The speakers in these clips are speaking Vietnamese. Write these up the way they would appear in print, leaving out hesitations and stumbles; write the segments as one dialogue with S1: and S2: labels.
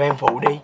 S1: Cho em phụ đi.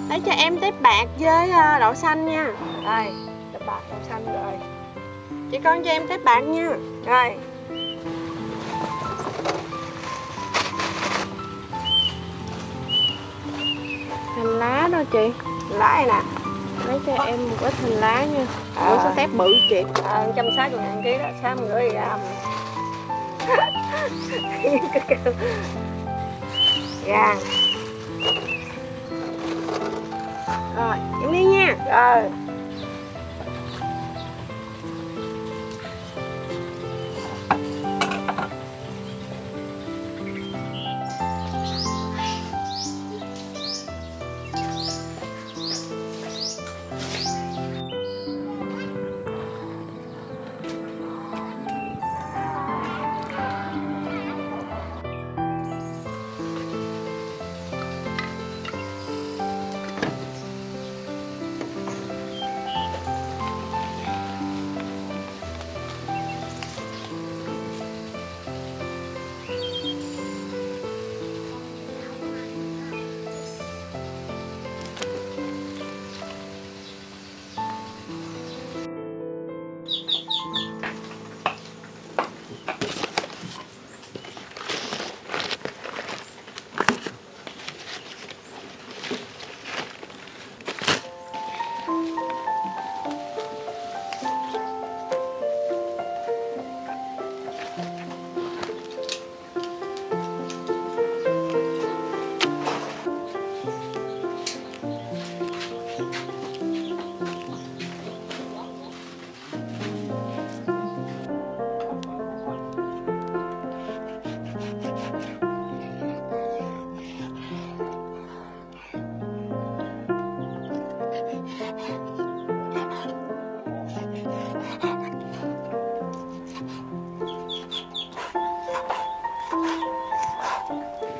S2: Lấy cho em tép bạc với đậu xanh nha. Đây, tép bạc đậu xanh rồi. Chị con cho em tép bạc nha. Rồi. Hành lá đâu chị? Lá này nè. Lấy cho em một ít hành lá nha. Ủa sao tép bự chị? 160.000 ký đó, 60 gram. Gan. Rồi, em đi nha. Rồi.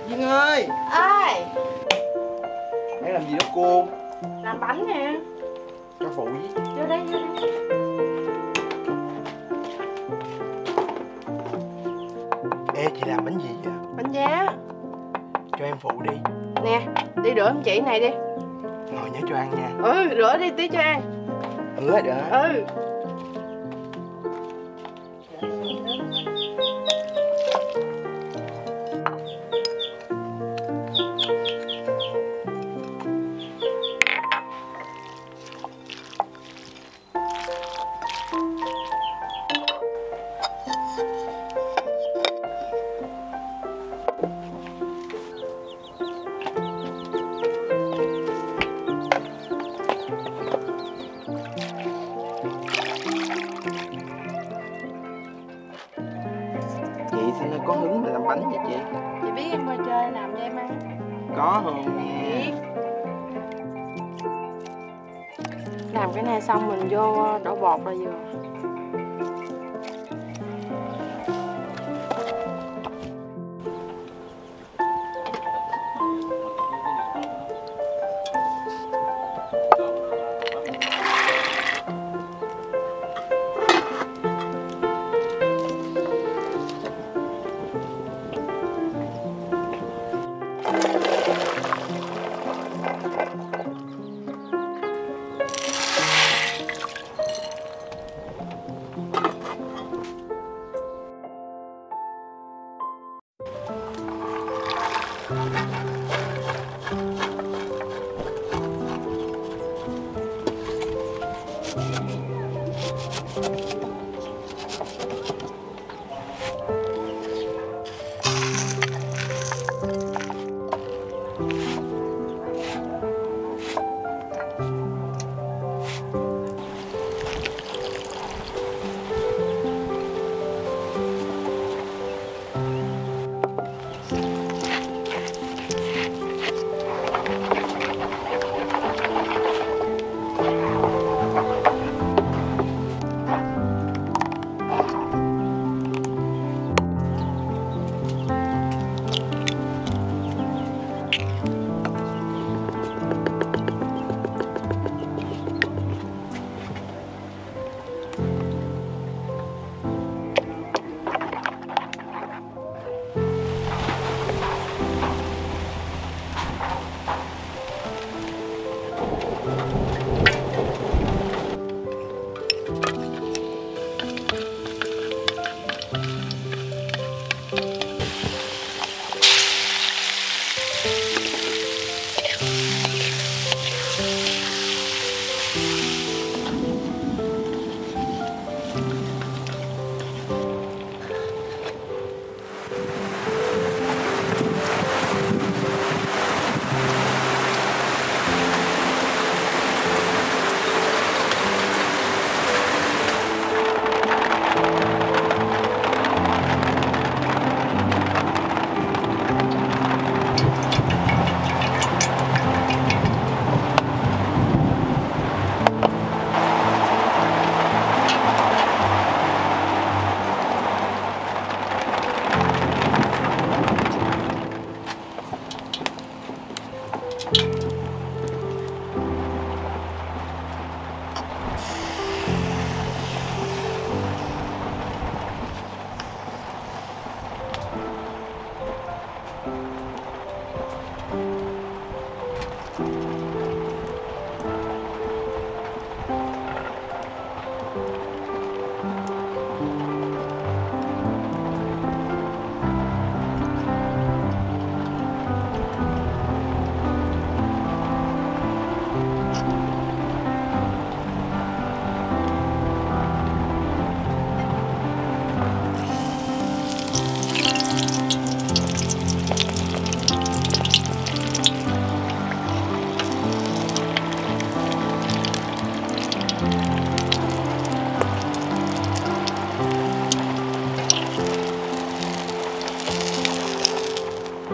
S1: Duyên ơi.
S2: Ơi.
S1: Đang làm gì đó cô?
S2: Làm bánh nè.
S1: Cho phụ với.
S2: Vô đây, vô đây.
S1: Ê, chị làm bánh gì vậy?
S2: Bánh giá.
S1: Cho em phụ đi.
S2: Nè, đi rửa em chị này đi.
S1: Ngồi nhớ cho ăn nha.
S2: Ừ, rửa đi tí cho ăn.
S1: Hứa được.
S2: Ừ.
S1: Chị sao nó có hứng mà làm bánh vậy chị?
S2: Chị biết em qua chơi làm cho em ăn.
S1: Có không nha?
S2: Làm cái này xong mình vô đổ bột là vừa.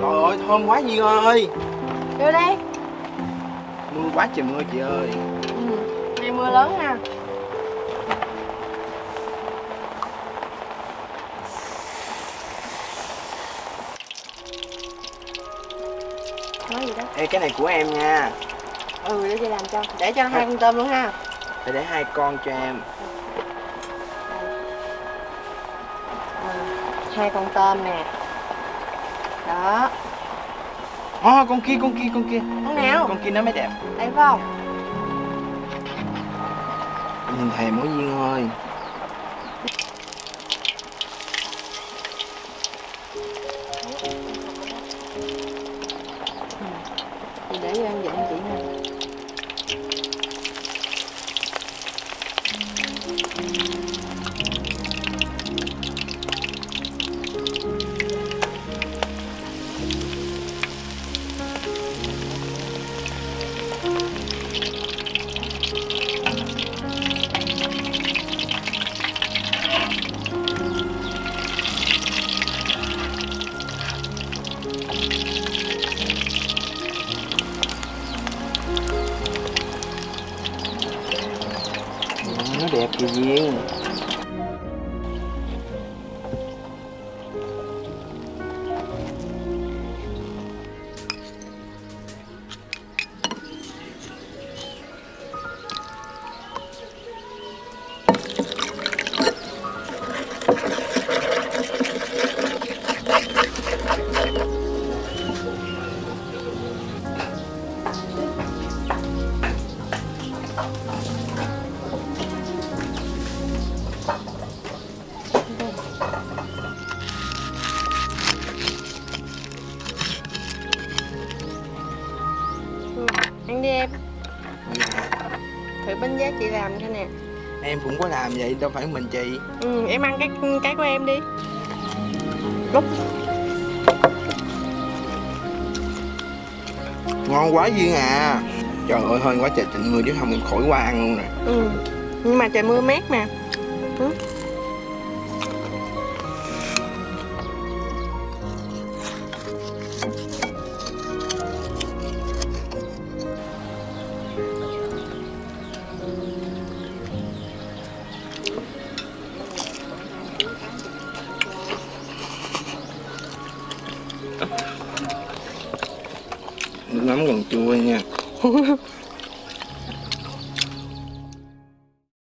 S1: Trời ơi, thơm quá Duyên ơi.
S2: Vô đây.
S1: Mưa quá trời mưa chị ơi.
S2: Ngày mưa lớn ha. Nói gì đó?
S1: Ê, cái này của em nha.
S2: Ừ, để chị làm cho. Để cho 2 con tôm luôn ha.
S1: Phải để 2 con cho em.
S2: 2 con tôm nè. Đó.
S1: Con kia.
S2: Con nào?
S1: Con kia nó mới đẹp.
S2: Đây phải không?
S1: Nhìn thèm quá Duyên ơi.
S2: Thì để cho em dạy chị nè.
S1: Nó đẹp kìa Duyên.
S2: Ăn đi em. Thử bánh giá chị làm thôi nè.
S1: Em cũng có làm vậy, đâu phải mình chị.
S2: Em ăn cái của em đi. Lúc
S1: Ngon quá Duyên à. Trời ơi, hên quá trời tịnh mưa chứ không em khỏi qua ăn luôn nè.
S2: nhưng mà trời mưa mát mà.
S1: Nước mắm còn chua nha.